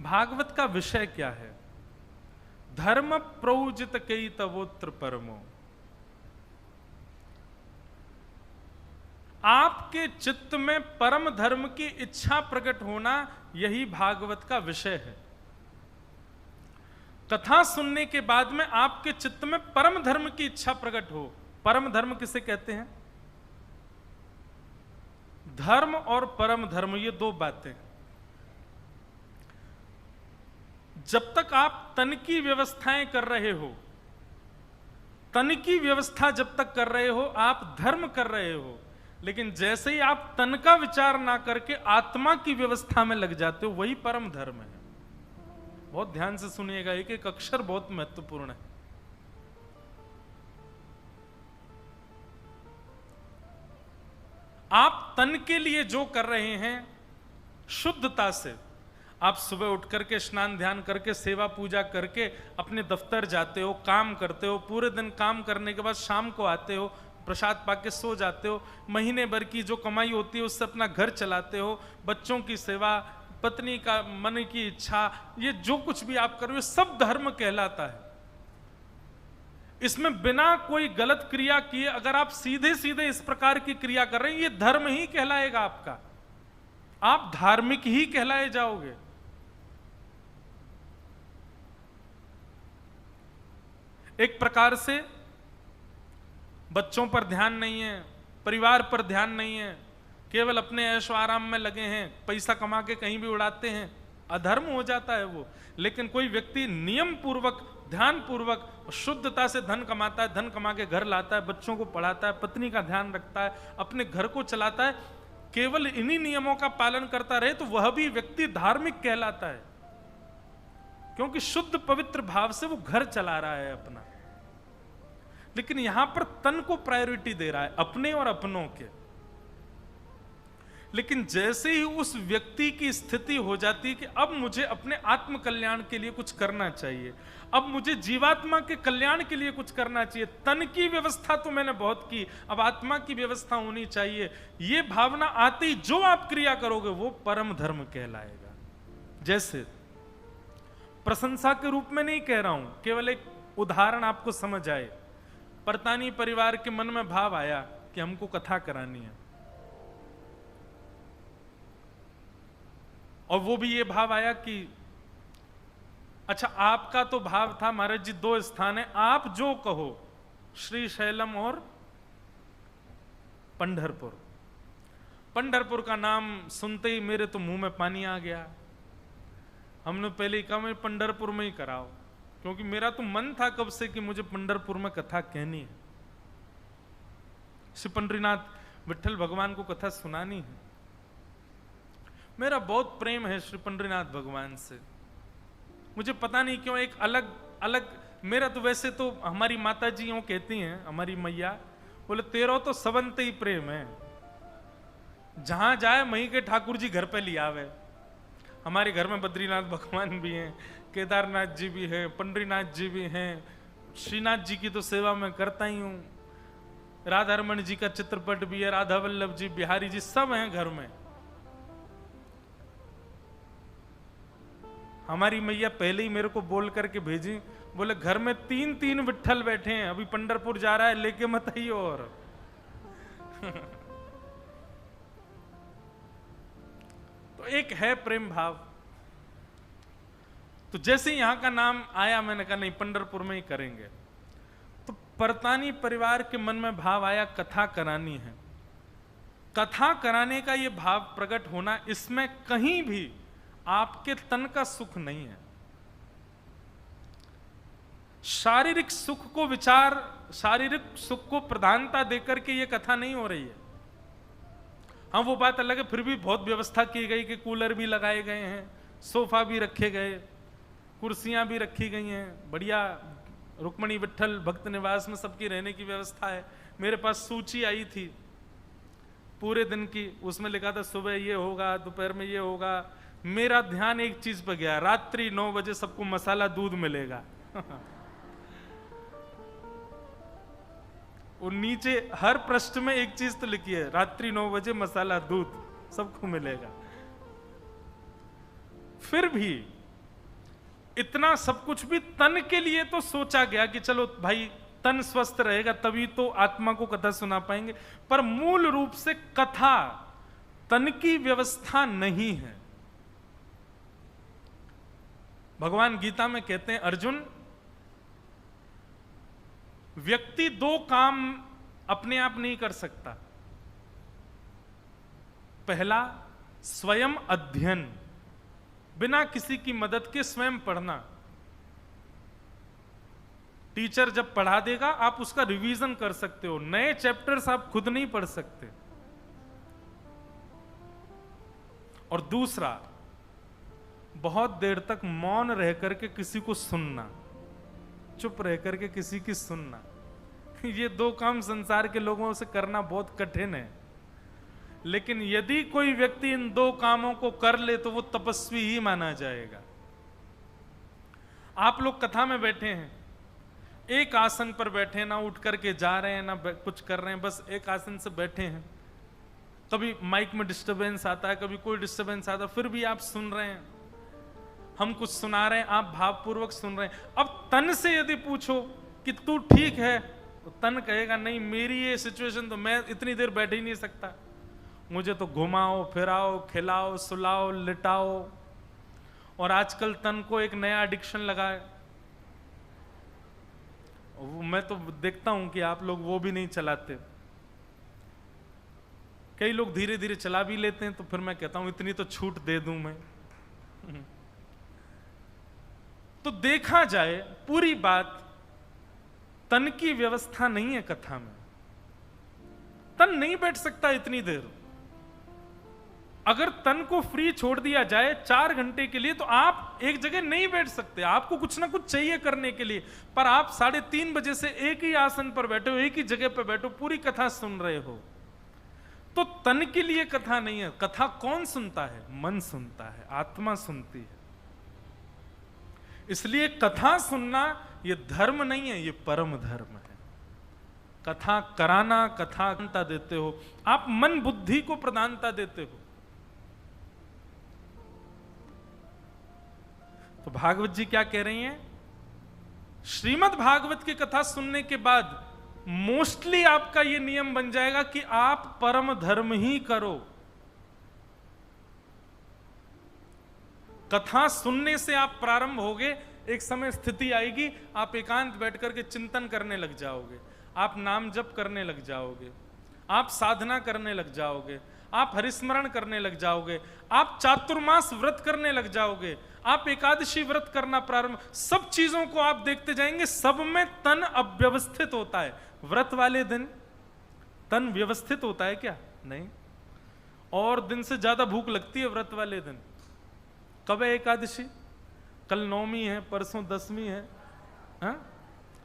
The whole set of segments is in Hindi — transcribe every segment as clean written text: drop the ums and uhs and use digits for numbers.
भागवत का विषय क्या है? धर्म प्रौजित कई तवोत्र परमो। आपके चित्त में परम धर्म की इच्छा प्रकट होना, यही भागवत का विषय है। कथा सुनने के बाद में आपके चित्त में परम धर्म की इच्छा प्रकट हो। परम धर्म किसे कहते हैं? धर्म और परम धर्म, ये दो बातें। जब तक आप तन की व्यवस्थाएं कर रहे हो, तन की व्यवस्था जब तक कर रहे हो, आप धर्म कर रहे हो। लेकिन जैसे ही आप तन का विचार ना करके आत्मा की व्यवस्था में लग जाते हो, वही परम धर्म है। बहुत ध्यान से सुनिएगा, एक एक अक्षर बहुत महत्वपूर्ण है। आप तन के लिए जो कर रहे हैं शुद्धता से, आप सुबह उठ करके स्नान ध्यान करके सेवा पूजा करके अपने दफ्तर जाते हो, काम करते हो, पूरे दिन काम करने के बाद शाम को आते हो, प्रसाद पाके सो जाते हो, महीने भर की जो कमाई होती है उससे अपना घर चलाते हो, बच्चों की सेवा, पत्नी का मन की इच्छा, ये जो कुछ भी आप कर रहे हो सब धर्म कहलाता है। इसमें बिना कोई गलत क्रिया किए अगर आप सीधे सीधे इस प्रकार की क्रिया कर रहे हैं, ये धर्म ही कहलाएगा आपका। आप धार्मिक ही कहलाए जाओगे। एक प्रकार से बच्चों पर ध्यान नहीं है, परिवार पर ध्यान नहीं है, केवल अपने ऐशो आराम में लगे हैं, पैसा कमा के कहीं भी उड़ाते हैं, अधर्म हो जाता है वो। लेकिन कोई व्यक्ति नियम पूर्वक, ध्यान पूर्वक, शुद्धता से धन कमाता है, धन कमा के घर लाता है, बच्चों को पढ़ाता है, पत्नी का ध्यान रखता है, अपने घर को चलाता है, केवल इन्हीं नियमों का पालन करता रहे तो वह भी व्यक्ति धार्मिक कहलाता है, क्योंकि शुद्ध पवित्र भाव से वो घर चला रहा है अपना। लेकिन यहां पर तन को प्रायोरिटी दे रहा है, अपने और अपनों के। लेकिन जैसे ही उस व्यक्ति की स्थिति हो जाती है कि अब मुझे अपने आत्म कल्याण के लिए कुछ करना चाहिए, अब मुझे जीवात्मा के कल्याण के लिए कुछ करना चाहिए, तन की व्यवस्था तो मैंने बहुत की, अब आत्मा की व्यवस्था होनी चाहिए, ये भावना आते ही जो आप क्रिया करोगे वो परम धर्म कहलाएगा। जैसे प्रशंसा के रूप में नहीं कह रहा हूं, केवल एक उदाहरण आपको समझ आए। परतानी परिवार के मन में भाव आया कि हमको कथा करानी है, और वो भी ये भाव आया कि अच्छा आपका तो भाव था महाराज जी 2 स्थान है, आप जो कहो, श्री शैलम और पंढरपुर। पंढरपुर का नाम सुनते ही मेरे तो मुंह में पानी आ गया। हमने पहले ही कहा मैं पंढरपुर में ही कराओ, क्योंकि मेरा तो मन था कब से कि मुझे पंढरपुर में कथा कहनी है, श्री पंडरीनाथ विठल भगवान को कथा सुनानी है। मेरा बहुत प्रेम है श्री पंडरीनाथ भगवान से, मुझे पता नहीं क्यों एक अलग अलग, मेरा तो वैसे तो हमारी माता जी यूं कहती हैं, हमारी मैया बोले तेरो तो सबंत ही प्रेम है, जहां जाए मही के ठाकुर जी घर पे ले आवे। हमारे घर में बद्रीनाथ भगवान भी हैं, केदारनाथ जी भी हैं, पंडरीनाथ जी भी हैं, श्रीनाथ जी की तो सेवा मैं करता ही हूं, राधा रमन जी का चित्रपट भी है, राधा वल्लभ जी, बिहारी जी सब हैं घर में। हमारी मैया पहले ही मेरे को बोल करके भेजी, बोले घर में 3-3 विठल बैठे हैं, अभी पंढरपुर जा रहा है, लेके मत आइए। और तो एक है प्रेम भाव। तो जैसे यहां का नाम आया, मैंने कहा नहीं पंढरपुर में ही करेंगे। तो परतानी परिवार के मन में भाव आया कथा करानी है। कथा कराने का यह भाव प्रकट होना, इसमें कहीं भी आपके तन का सुख नहीं है। शारीरिक सुख को विचार, शारीरिक सुख को प्रधानता देकर के यह कथा नहीं हो रही है। हाँ वो बात अलग है, फिर भी बहुत व्यवस्था की गई कि कूलर भी लगाए गए हैं, सोफा भी रखे गए, कुर्सियां भी रखी गई हैं, बढ़िया रुक्मणी विठल भक्त निवास में सबकी रहने की व्यवस्था है। मेरे पास सूची आई थी पूरे दिन की, उसमें लिखा था सुबह ये होगा, दोपहर में ये होगा। मेरा ध्यान एक चीज पर गया, रात्रि 9 बजे सबको मसाला दूध मिलेगा। और नीचे हर पृष्ठ में एक चीज तो लिखी है, रात्रि 9 बजे मसाला दूध सबको मिलेगा। फिर भी इतना सब कुछ भी तन के लिए तो सोचा गया कि चलो भाई तन स्वस्थ रहेगा तभी तो आत्मा को कथा सुना पाएंगे, पर मूल रूप से कथा तन की व्यवस्था नहीं है। भगवान गीता में कहते हैं, अर्जुन, व्यक्ति दो काम अपने आप नहीं कर सकता। पहला, स्वयं अध्ययन, बिना किसी की मदद के स्वयं पढ़ना। टीचर जब पढ़ा देगा आप उसका रिवीजन कर सकते हो, नए चैप्टर्स आप खुद नहीं पढ़ सकते। और दूसरा, बहुत देर तक मौन रह करके किसी को सुनना, चुप रह करके किसी की सुनना। ये दो काम संसार के लोगों से करना बहुत कठिन है, लेकिन यदि कोई व्यक्ति इन दो कामों को कर ले तो वो तपस्वी ही माना जाएगा। आप लोग कथा में बैठे हैं, एक आसन पर बैठे, ना उठ करके जा रहे हैं ना कुछ कर रहे हैं, बस एक आसन से बैठे हैं। कभी माइक में डिस्टरबेंस आता है, कभी कोई डिस्टरबेंस आता है, फिर भी आप सुन रहे हैं। हम कुछ सुना रहे हैं, आप भावपूर्वक सुन रहे हैं। अब तन से यदि पूछो कि तू ठीक है, तो तन कहेगा नहीं, मेरी ये सिचुएशन तो मैं इतनी देर बैठ ही नहीं सकता, मुझे तो घुमाओ फिराओ, खिलाओ सुलाओ लिटाओ। और आजकल तन को एक नया एडिक्शन लगा है, मैं तो देखता हूं कि आप लोग वो भी नहीं चलाते। कई लोग धीरे धीरे चला भी लेते हैं, तो फिर मैं कहता हूं इतनी तो छूट दे दूं मैं। तो देखा जाए पूरी बात, तन की व्यवस्था नहीं है कथा में। तन नहीं बैठ सकता इतनी देर। अगर तन को फ्री छोड़ दिया जाए 4 घंटे के लिए, तो आप एक जगह नहीं बैठ सकते, आपको कुछ ना कुछ चाहिए करने के लिए। पर आप 3:30 बजे से एक ही आसन पर बैठे हो, एक ही जगह पर बैठो, पूरी कथा सुन रहे हो। तो तन के लिए कथा नहीं है। कथा कौन सुनता है? मन सुनता है, आत्मा सुनती है। इसलिए कथा सुनना ये धर्म नहीं है, ये परम धर्म है। कथा कराना, कथा प्रधानता देते हो आप, मन बुद्धि को प्रधानता देते हो। तो भागवत जी क्या कह रही हैं? श्रीमद् भागवत की कथा सुनने के बाद मोस्टली आपका यह नियम बन जाएगा कि आप परम धर्म ही करो। कथा सुनने से आप प्रारंभ होगे, एक समय स्थिति आएगी आप एकांत बैठ करके चिंतन करने लग जाओगे, आप नाम जप करने लग जाओगे, आप साधना करने लग जाओगे, आप हरिस्मरण करने लग जाओगे, आप चातुर्मास व्रत करने लग जाओगे, आप एकादशी व्रत करना प्रारंभ, सब चीजों को आप देखते जाएंगे, सब में तन अव्यवस्थित होता है। व्रत वाले दिन तन व्यवस्थित होता है क्या? नहीं। और दिन से ज्यादा भूख लगती है व्रत वाले दिन। कब है एकादशी? कल 9वीं है, परसों 10वीं है,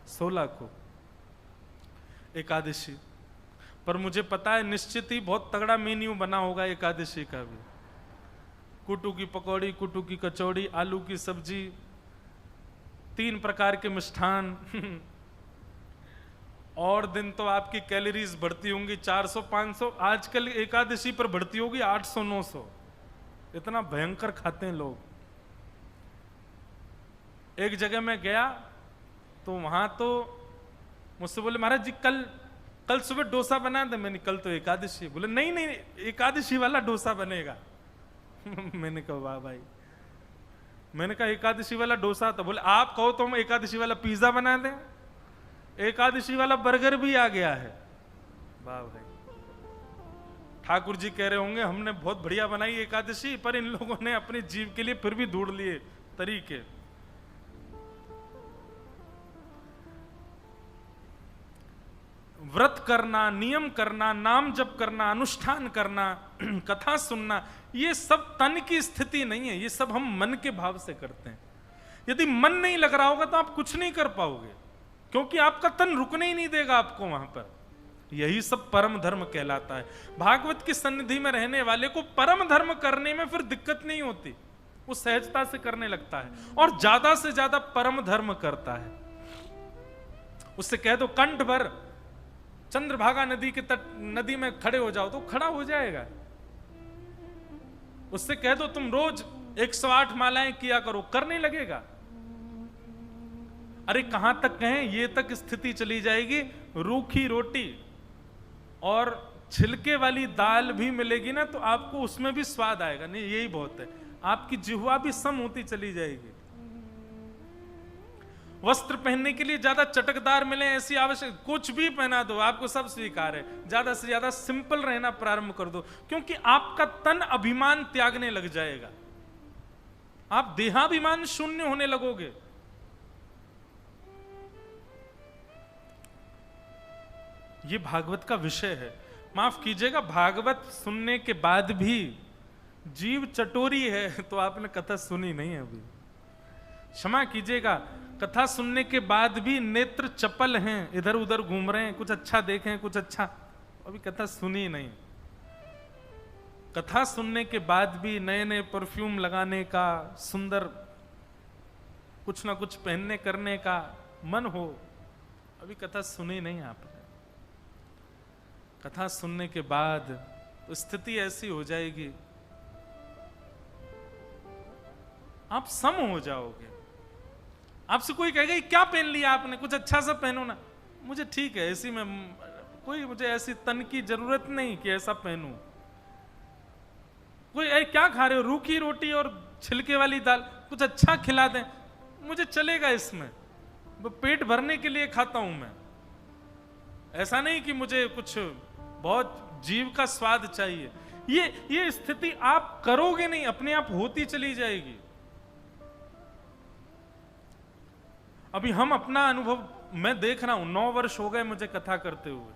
16 को एकादशी। पर मुझे पता है निश्चित ही बहुत तगड़ा मेन्यू बना होगा एकादशी का भी। कुटू की पकौड़ी, कुटू की कचौड़ी, आलू की सब्जी, 3 प्रकार के मिष्ठान। और दिन तो आपकी कैलोरीज बढ़ती होंगी 400-500, आजकल एकादशी पर बढ़ती होगी 800-900। इतना भयंकर खाते हैं लोग। एक जगह मैं गया तो वहां तो मुझसे बोले, महाराज जी कल सुबह डोसा बनाया था। मैंने कल तो एकादशी। बोले नहीं नहीं, एकादशी वाला डोसा बनेगा। मैंने कहा वाह भाई। मैंने कहा एकादशी वाला डोसा, तो बोले आप कहो तो हम एकादशी वाला पिज्जा बना दें, एकादशी वाला बर्गर भी आ गया है। वाह भाई। ठाकुर जी कह रहे होंगे हमने बहुत बढ़िया बनाई एकादशी, पर इन लोगों ने अपने जीव के लिए फिर भी ढूंढ लिए तरीके। व्रत करना, नियम करना, नाम जप करना, अनुष्ठान करना, कथा सुनना, ये सब तन की स्थिति नहीं है, ये सब हम मन के भाव से करते हैं। यदि मन नहीं लग रहा होगा तो आप कुछ नहीं कर पाओगे, क्योंकि आपका तन रुकने ही नहीं देगा आपको वहां पर। यही सब परम धर्म कहलाता है। भागवत की सन्निधि में रहने वाले को परम धर्म करने में फिर दिक्कत नहीं होती, वो सहजता से करने लगता है और ज्यादा से ज्यादा परम धर्म करता है। उससे कह दो कंठ भर चंद्रभागा नदी के तट, नदी में खड़े हो जाओ तो खड़ा हो जाएगा। उससे कह दो तुम रोज 108 मालाएं किया करो, करने लगेगा। अरे कहां तक कहें, ये तक स्थिति चली जाएगी, रूखी रोटी और छिलके वाली दाल भी मिलेगी ना तो आपको उसमें भी स्वाद आएगा, नहीं यही बहुत है, आपकी जिह्वा भी सम होती चली जाएगी। वस्त्र पहनने के लिए ज्यादा चटकदार मिले ऐसी आवश्यक, कुछ भी पहना दो आपको सब स्वीकार है, ज्यादा से ज्यादा सिंपल रहना प्रारंभ कर दो, क्योंकि आपका तन अभिमान त्यागने लग जाएगा, आप देहाभिमान शून्य होने लगोगे। ये भागवत का विषय है। माफ कीजिएगा, भागवत सुनने के बाद भी जीव चटोरी है तो आपने कथा सुनी नहीं है अभी, क्षमा कीजिएगा, कथा सुनने के बाद भी नेत्र चपल हैं, इधर उधर घूम रहे हैं, कुछ अच्छा देखें कुछ अच्छा, अभी कथा सुनी नहीं। कथा सुनने के बाद भी नए नए परफ्यूम लगाने का, सुंदर कुछ ना कुछ पहनने करने का मन हो, अभी कथा सुनी नहीं आपने। कथा सुनने के बाद स्थिति ऐसी हो जाएगी, आप सम हो जाओगे। आपसे कोई कहेगा क्या पहन लिया आपने, कुछ अच्छा सा पहनो ना, मुझे ठीक है ऐसी में, कोई मुझे ऐसी तन की जरूरत नहीं कि ऐसा पहनूं। कोई क्या खा रहे हो, रूखी रोटी और छिलके वाली दाल, कुछ अच्छा खिला दें, मुझे चलेगा इसमें, वो पेट भरने के लिए खाता हूं मैं, ऐसा नहीं कि मुझे कुछ बहुत जीव का स्वाद चाहिए। ये स्थिति आप करोगे नहीं, अपने आप होती चली जाएगी। अभी हम अपना अनुभव मैं देख रहा हूं, 9 वर्ष हो गए मुझे कथा करते हुए।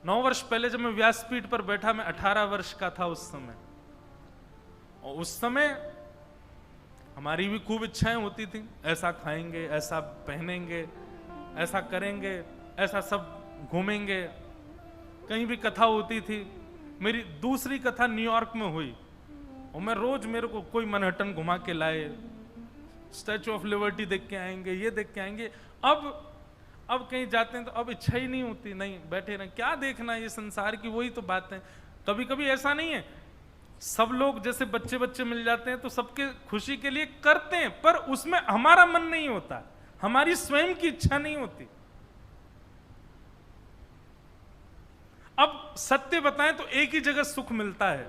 9 वर्ष पहले जब मैं व्यासपीठ पर बैठा, मैं 18 वर्ष का था उस समय, और उस समय हमारी भी खूब इच्छाएं होती थी, ऐसा खाएंगे, ऐसा पहनेंगे, ऐसा करेंगे, ऐसा सब घूमेंगे। कहीं भी कथा होती थी, मेरी दूसरी कथा न्यूयॉर्क में हुई, और मैं रोज, मेरे को कोई मनहट्टन घुमा के लाए, स्टैचू ऑफ लिबर्टी देख के आएंगे, ये देख के आएंगे। अब कहीं जाते हैं तो अब इच्छा ही नहीं होती, नहीं बैठे रहें, क्या देखना ये संसार की वही तो बात है। कभी कभी ऐसा नहीं है, सब लोग जैसे बच्चे बच्चे मिल जाते हैं तो सबके खुशी के लिए करते हैं, पर उसमें हमारा मन नहीं होता, हमारी स्वयं की इच्छा नहीं होती। अब सत्य बताएं तो एक ही जगह सुख मिलता है,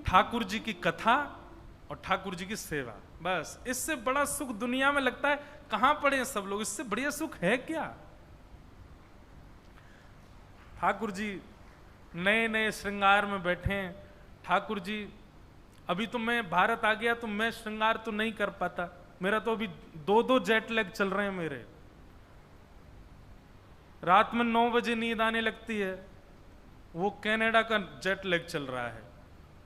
ठाकुर जी की कथा और ठाकुर जी की सेवा, बस इससे बड़ा सुख दुनिया में लगता है कहां पड़े हैं सब लोग, इससे बढ़िया सुख है क्या। ठाकुर जी नए नए श्रृंगार में बैठे हैं, ठाकुर जी अभी तो मैं भारत आ गया तो मैं श्रृंगार तो नहीं कर पाता, मेरा तो अभी 2 जेट लैग चल रहे हैं मेरे, रात में 9 बजे नींद आने लगती है, वो कनाडा का जेट लैग चल रहा है,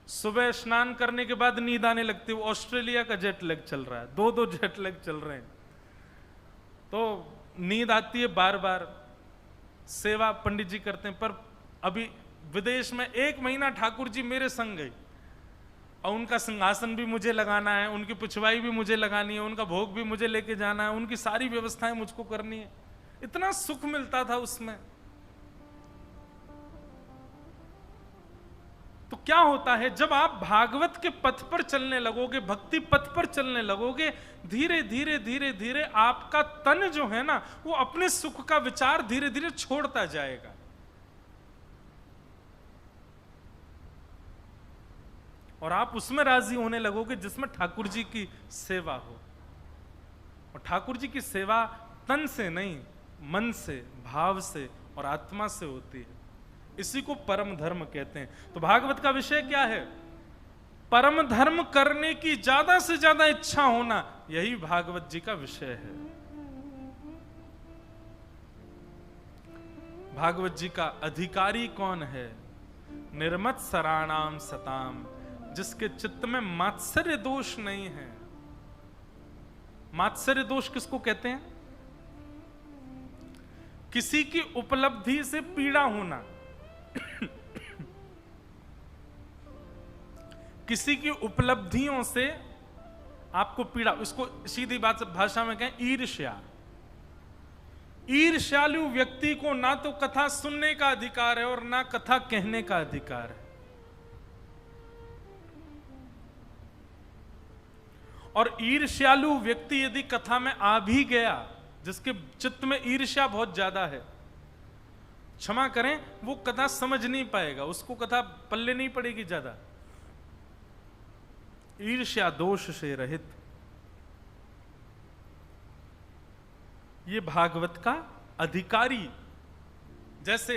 सुबह स्नान करने के बाद नींद आने लगती है, वो ऑस्ट्रेलिया का जेट लैग चल रहा है, 2 जेट लैग चल रहे हैं, तो नींद आती है बार बार। सेवा पंडित जी करते हैं, पर अभी विदेश में 1 महीना ठाकुर जी मेरे संग गए, और उनका सिंहासन भी मुझे लगाना है, उनकी पुछवाई भी मुझे लगानी है, उनका भोग भी मुझे लेके जाना है, उनकी सारी व्यवस्थाएं मुझको करनी है। इतना सुख मिलता था उसमें। तो क्या होता है, जब आप भागवत के पथ पर चलने लगोगे, भक्ति पथ पर चलने लगोगे, धीरे धीरे धीरे धीरे आपका तन जो है ना, वो अपने सुख का विचार धीरे धीरे छोड़ता जाएगा। और आप उसमें राजी होने लगोगे जिसमें ठाकुर जी की सेवा हो। और ठाकुर जी की सेवा तन से नहीं, मन से, भाव से और आत्मा से होती है। इसी को परम धर्म कहते हैं। तो भागवत का विषय क्या है? परम धर्म करने की ज्यादा से ज्यादा इच्छा होना, यही भागवत जी का विषय है। भागवत जी का अधिकारी कौन है? निर्मत सराणाम सताम, जिसके चित्त में मात्सर्य दोष नहीं है। मात्सर्य दोष किसको कहते हैं? किसी की उपलब्धि से पीड़ा होना, किसी की उपलब्धियों से आपको पीड़ा, इसको सीधी बात भाषा में कहें ईर्ष्या। ईर्ष्यालु व्यक्ति को ना तो कथा सुनने का अधिकार है और ना कथा कहने का अधिकार है। और ईर्ष्यालु व्यक्ति यदि कथा में आ भी गया, जिसके चित्त में ईर्ष्या बहुत ज्यादा है, क्षमा करें, वो कथा समझ नहीं पाएगा, उसको कथा पल्ले नहीं पड़ेगी ज्यादा। ईर्ष्या दोष से रहित, ये भागवत का अधिकारी। जैसे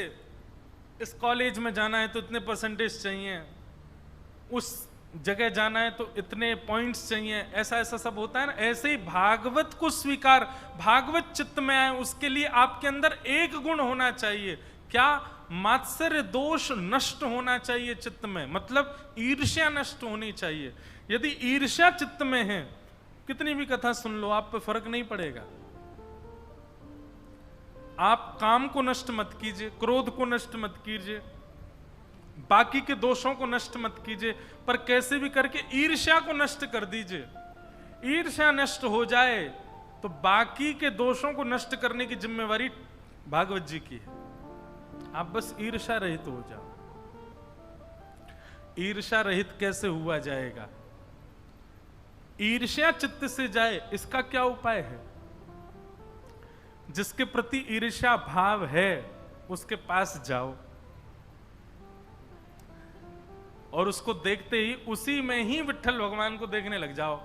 इस कॉलेज में जाना है तो इतने परसेंटेज चाहिए, उस जगह जाना है तो इतने पॉइंट्स चाहिए, ऐसा ऐसा सब होता है ना। ऐसे ही भागवत को स्वीकार, भागवत चित्त में आए, उसके लिए आपके अंदर एक गुण होना चाहिए, क्या? मात्सर्य दोष नष्ट होना चाहिए चित्त में, मतलब ईर्ष्या नष्ट होनी चाहिए। यदि ईर्ष्या चित्त में है, कितनी भी कथा सुन लो, आप पे फर्क नहीं पड़ेगा। आप काम को नष्ट मत कीजिए, क्रोध को नष्ट मत कीजिए, बाकी के दोषों को नष्ट मत कीजिए, पर कैसे भी करके ईर्ष्या को नष्ट कर दीजिए। ईर्ष्या नष्ट हो जाए तो बाकी के दोषों को नष्ट करने की जिम्मेवारी भागवत जी की है। आप बस ईर्ष्या रहित हो जाओ। ईर्ष्या रहित कैसे हुआ जाएगा? ईर्ष्या चित्त से जाए, इसका क्या उपाय है? जिसके प्रति ईर्ष्या भाव है उसके पास जाओ और उसको देखते ही उसी में ही विट्ठल भगवान को देखने लग जाओ।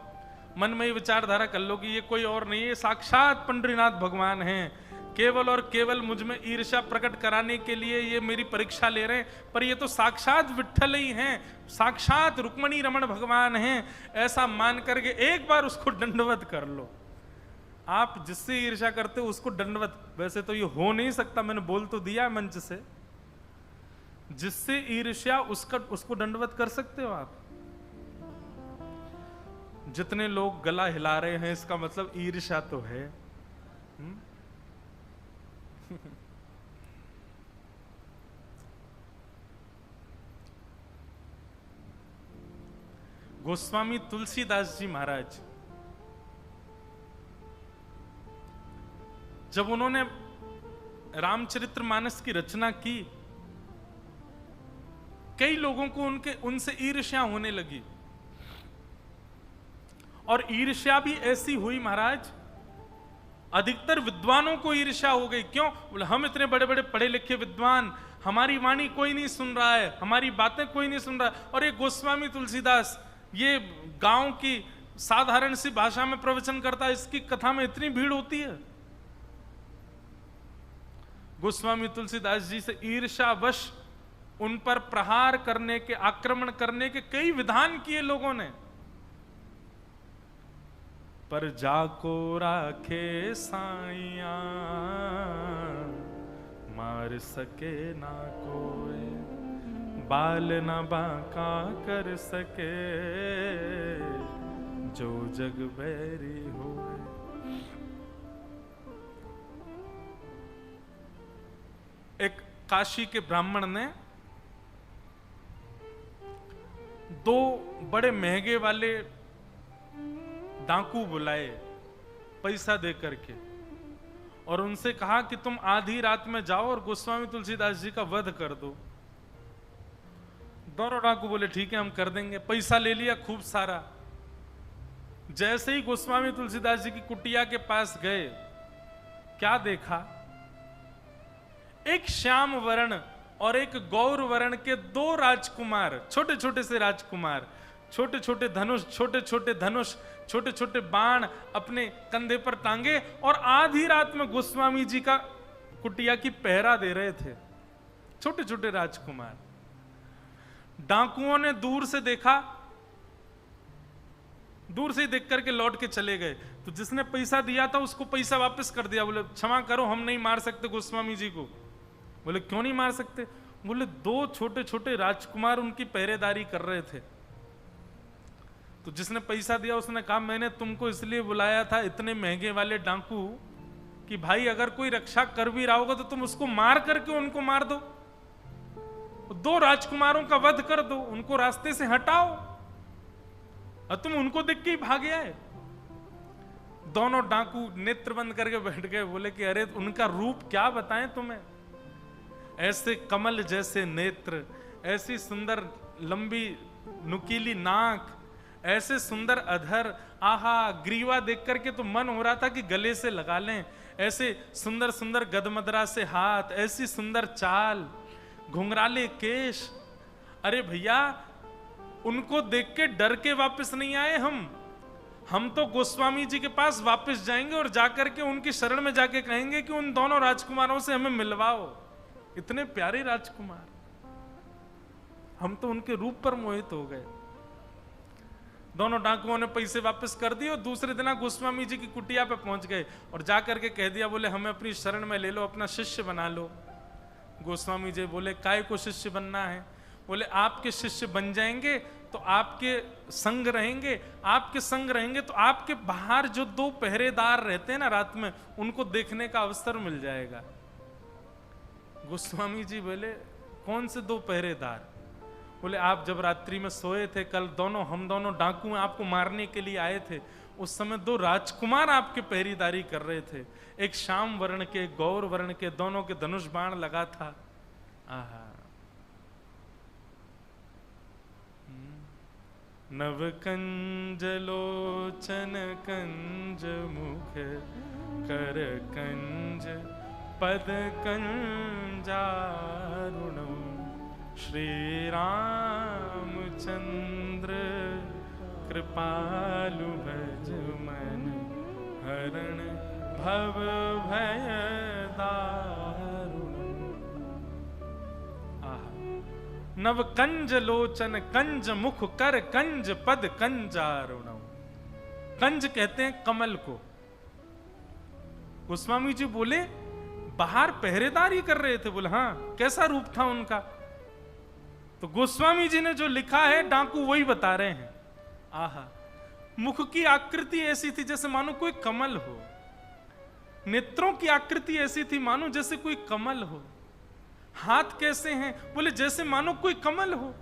मन में ही विचारधारा कर लो कि ये कोई और नहीं है, साक्षात पंढरीनाथ भगवान हैं, केवल और केवल मुझ में ईर्ष्या प्रकट कराने के लिए ये मेरी परीक्षा ले रहे हैं, पर ये तो साक्षात विट्ठल ही हैं, साक्षात रुक्मणी रमण भगवान हैं, ऐसा मान करके एक बार उसको दंडवत कर लो। आप जिससे ईर्ष्या करते हो उसको दंडवत, वैसे तो ये हो नहीं सकता, मैंने बोल तो दिया मंच से, जिससे ईर्ष्या उसको दंडवत कर सकते हो आप। जितने लोग गला हिला रहे हैं इसका मतलब ईर्ष्या तो है। गोस्वामी तुलसीदास जी महाराज, जब उन्होंने रामचरितमानस की रचना की, कई लोगों को उनसे ईर्ष्या होने लगी, और ईर्ष्या भी ऐसी हुई महाराज, अधिकतर विद्वानों को ईर्ष्या हो गई। क्यों? बोले हम इतने बड़े बड़े पढ़े लिखे विद्वान, हमारी वाणी कोई नहीं सुन रहा है, हमारी बातें कोई नहीं सुन रहा है, और ये गोस्वामी तुलसीदास ये गांव की साधारण सी भाषा में प्रवचन करता है, इसकी कथा में इतनी भीड़ होती है। गोस्वामी तुलसीदास जी से ईर्ष्यावश उन पर प्रहार करने के, आक्रमण करने के कई विधान किए लोगों ने, पर जाको राखे साइया मार सके ना कोई, बाल न बांका कर सके जो जग बैरी होए। एक काशी के ब्राह्मण ने दो बड़े महंगे वाले डाकू बुलाए पैसा दे करके, और उनसे कहा कि तुम आधी रात में जाओ और गोस्वामी तुलसीदास जी का वध कर दो। दोनों डाकू बोले ठीक है हम कर देंगे, पैसा ले लिया खूब सारा। जैसे ही गोस्वामी तुलसीदास जी की कुटिया के पास गए, क्या देखा? एक श्याम वर्ण और एक गौर वर्ण के दो राजकुमार, छोटे छोटे से राजकुमार, छोटे छोटे धनुष, छोटे छोटे बाण अपने कंधे पर टांगे, और आधी रात में गोस्वामी जी का कुटिया की पहरा दे रहे थे। छोटे छोटे राजकुमार। डाकुओं ने दूर से देखा, दूर से ही देख करके लौट के चले गए। तो जिसने पैसा दिया था उसको पैसा वापस कर दिया। बोले क्षमा करो, हम नहीं मार सकते गोस्वामी जी को। बोले क्यों नहीं मार सकते? बोले दो छोटे छोटे राजकुमार उनकी पहरेदारी कर रहे थे। तो जिसने पैसा दिया उसने कहा मैंने तुमको इसलिए बुलाया था, इतने महंगे वाले डाकू, कि भाई अगर कोई रक्षा कर भी रहा होगा तो तुम उसको मार करके उनको मार दो, दो राजकुमारों का वध कर दो, उनको रास्ते से हटाओ, और तुम उनको देख के ही भाग आए। दोनों डाकू नेत्र बंद करके बैठ गए। बोले कि अरे उनका रूप क्या बताएं तुम्हें, ऐसे कमल जैसे नेत्र, ऐसी सुंदर लंबी नुकीली नाक, ऐसे सुंदर अधर, आहा, ग्रीवा देख करके तो मन हो रहा था कि गले से लगा लें। ऐसे सुंदर सुंदर गदमदरा से हाथ, ऐसी सुंदर चाल, घुंघराले केश। अरे भैया, उनको देख के डर के वापस नहीं आए हम तो गोस्वामी जी के पास वापस जाएंगे और जाकर के उनकी शरण में जाके कहेंगे कि उन दोनों राजकुमारों से हमें मिलवाओ। इतने प्यारे राजकुमार, हम तो उनके रूप पर मोहित हो गए। दोनों डाकुओं ने पैसे वापस कर दिए और दूसरे दिन गोस्वामी जी की कुटिया पे पहुंच गए और जाकर के कह दिया, बोले हमें अपनी शरण में ले लो, अपना शिष्य बना लो। गोस्वामी जी बोले, काय को शिष्य बनना है? बोले आपके शिष्य बन जाएंगे तो आपके संग रहेंगे, आपके संग रहेंगे तो आपके बाहर जो 2 पहरेदार रहते हैं ना रात में, उनको देखने का अवसर मिल जाएगा। गोस्वामी जी बोले, कौन से 2 पहरेदार? बोले आप जब रात्रि में सोए थे कल, हम दोनों डाकू आपको मारने के लिए आए थे, उस समय 2 राजकुमार आपके पहरेदारी कर रहे थे। एक श्याम वर्ण के, गौर वर्ण के, दोनों के धनुष बाण लगा था। आहा, नव कंज लोचन कंज मुख, कर कंज पद कंजारुणम, श्री रामचंद्र कृपालु भज मन, हरण भव भय दारुण। नव कंज लोचन कंज मुख, कर कंज पद कंजारुणम। कंज कहते हैं कमल को। गोस्वामी जी बोले, बाहर पहरेदारी कर रहे थे? बोले हाँ। कैसा रूप था उनका? तो गोस्वामी जी ने जो लिखा है डाकू वही बता रहे हैं। आहा, मुख की आकृति ऐसी थी जैसे मानो कोई कमल हो, नेत्रों की आकृति ऐसी थी मानो जैसे कोई कमल हो। हाथ कैसे हैं? बोले जैसे मानो कोई कमल हो।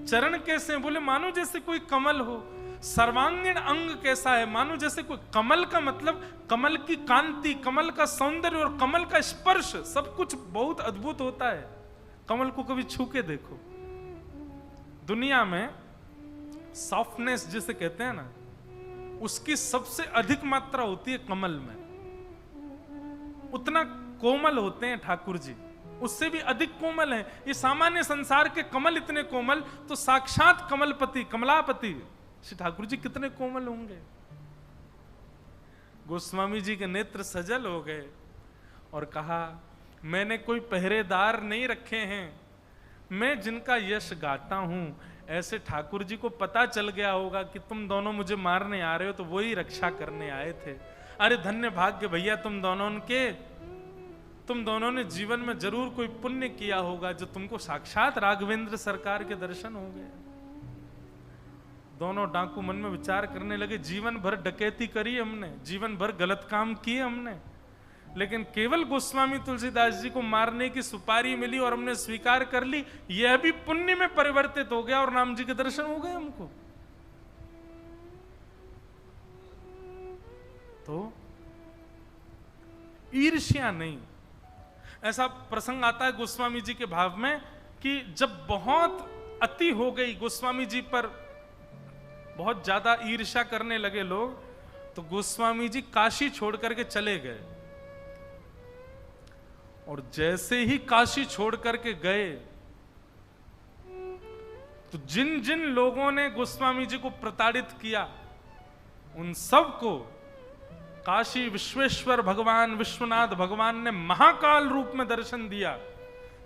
चरण कैसे हैं? बोले मानो जैसे कोई कमल हो। सर्वांगीण अंग कैसा है? मानो जैसे कोई, कमल का मतलब कमल की कांति, कमल का सौंदर्य और कमल का स्पर्श, सब कुछ बहुत अद्भुत होता है। कमल को कभी छू के देखो। दुनिया में सॉफ्टनेस जिसे कहते हैं ना, उसकी सबसे अधिक मात्रा होती है कमल में। उतना कोमल होते हैं ठाकुर जी, उससे भी अधिक कोमल है। ये सामान्य संसार के कमल इतने कोमल, तो साक्षात कमलपति, कमलापति श्री ठाकुर जी कितने कोमल होंगे। गोस्वामी जी के नेत्र सजल हो गए और कहा, मैंने कोई पहरेदार नहीं रखे हैं, मैं जिनका यश गाता हूं, ऐसे ठाकुर जी को पता चल गया होगा कि तुम दोनों मुझे मारने आ रहे हो, तो वही रक्षा करने आए थे। अरे धन्य भाग्य भैया तुम दोनों ने जीवन में जरूर कोई पुण्य किया होगा जो तुमको साक्षात राघवेंद्र सरकार के दर्शन हो गए। दोनों डाकू मन में विचार करने लगे, जीवन भर डकैती करी हमने, जीवन भर गलत काम किए हमने, लेकिन केवल गोस्वामी तुलसीदास जी को मारने की सुपारी मिली और हमने स्वीकार कर ली, यह भी पुण्य में परिवर्तित हो गया और राम जी के दर्शन हो गए हमको। तो ईर्ष्या नहीं। ऐसा प्रसंग आता है गोस्वामी जी के भाव में कि जब बहुत अति हो गई, गोस्वामी जी पर बहुत ज्यादा ईर्ष्या करने लगे लोग, तो गोस्वामी जी काशी छोड़ करके चले गए। और जैसे ही काशी छोड़ करके गए, तो जिन जिन लोगों ने गोस्वामी जी को प्रताड़ित किया, उन सबको काशी विश्वेश्वर भगवान विश्वनाथ भगवान ने महाकाल रूप में दर्शन दिया।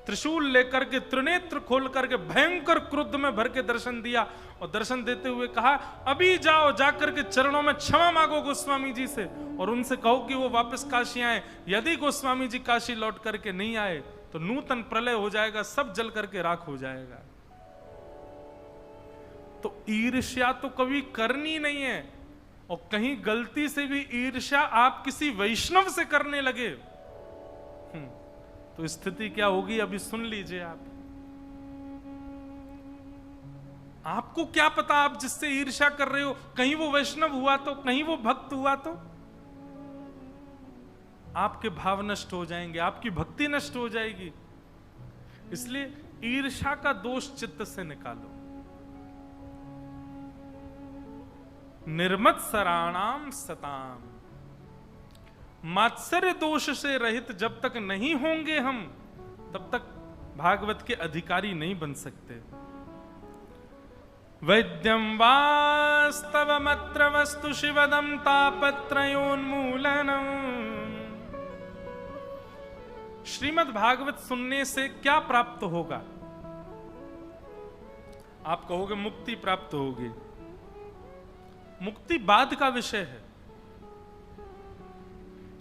त्रिशूल लेकर के, त्रिनेत्र खोल करके, भयंकर क्रुद्ध में भर के दर्शन दिया और दर्शन देते हुए कहा, अभी जाओ, जाकर के चरणों में क्षमा मांगो गोस्वामी जी से और उनसे कहो कि वो वापस काशी आए। यदि गोस्वामी जी काशी लौट करके नहीं आए तो नूतन प्रलय हो जाएगा, सब जल करके राख हो जाएगा। तो ईर्ष्या तो कभी करनी नहीं है, और कहीं गलती से भी ईर्ष्या आप किसी वैष्णव से करने लगे तो स्थिति क्या होगी अभी सुन लीजिए। आपको क्या पता आप जिससे ईर्ष्या कर रहे हो, कहीं वो वैष्णव हुआ तो, कहीं वो भक्त हुआ तो आपके भाव नष्ट हो जाएंगे, आपकी भक्ति नष्ट हो जाएगी। इसलिए ईर्ष्या का दोष चित्त से निकालो। निर्मत्सराणाम सताम। मात्सर्य दोष से रहित जब तक नहीं होंगे हम, तब तक भागवत के अधिकारी नहीं बन सकते। वैद्यम वास्तवमत्र वस्तु शिवदम तापत्रयोन्मूलनम। श्रीमद् भागवत सुनने से क्या प्राप्त होगा? आप कहोगे मुक्ति प्राप्त होगी। मुक्ति बाद का विषय है।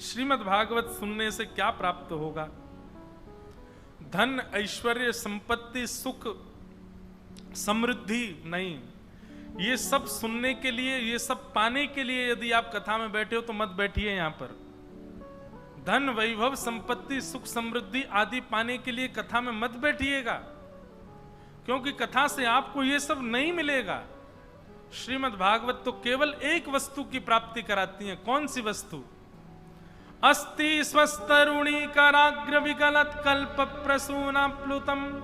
श्रीमद् भागवत सुनने से क्या प्राप्त होगा? धन, ऐश्वर्य, संपत्ति, सुख, समृद्धि नहीं। ये सब सुनने के लिए, ये सब पाने के लिए यदि आप कथा में बैठे हो तो मत बैठिए यहां पर। धन, वैभव, संपत्ति, सुख, समृद्धि आदि पाने के लिए कथा में मत बैठिएगा, क्योंकि कथा से आपको ये सब नहीं मिलेगा। श्रीमद् भागवत तो केवल एक वस्तु की प्राप्ति कराती है। कौन सी वस्तु? अस्ति स्वस्तरुणी कराग्र विगलत कल्प प्रसूना प्लुतम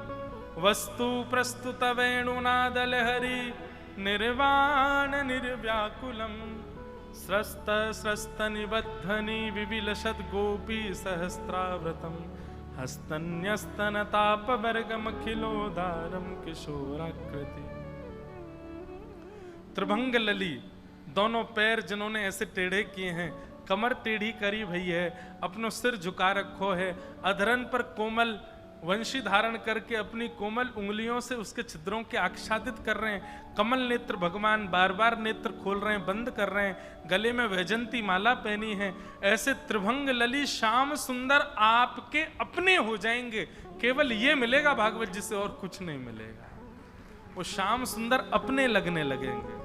वस्तु प्रस्तुत वेणुनादलहरी निर्वाण निर्व्याकुलम स्रस्त स्रस्त निबद्धनी विविलसद गोपी सहस्राव्रतम हस्तन्यस्तन ताप वर्गम खिलोदारम किशोराकृति। त्रिभंग लली, दोनों पैर जिन्होंने ऐसे टेढ़े किए हैं, कमर टेढ़ी करी भई है, अपनो सिर झुका रखो है, अधरन पर कोमल वंशी धारण करके अपनी कोमल उंगलियों से उसके छिद्रों के आच्छादित कर रहे हैं। कमल नेत्र भगवान बार बार नेत्र खोल रहे हैं, बंद कर रहे हैं, गले में वैजंती माला पहनी है। ऐसे त्रिभंग लली श्याम सुंदर आपके अपने हो जाएंगे। केवल ये मिलेगा भागवत जी से, और कुछ नहीं मिलेगा। वो श्याम सुंदर अपने लगने लगेंगे।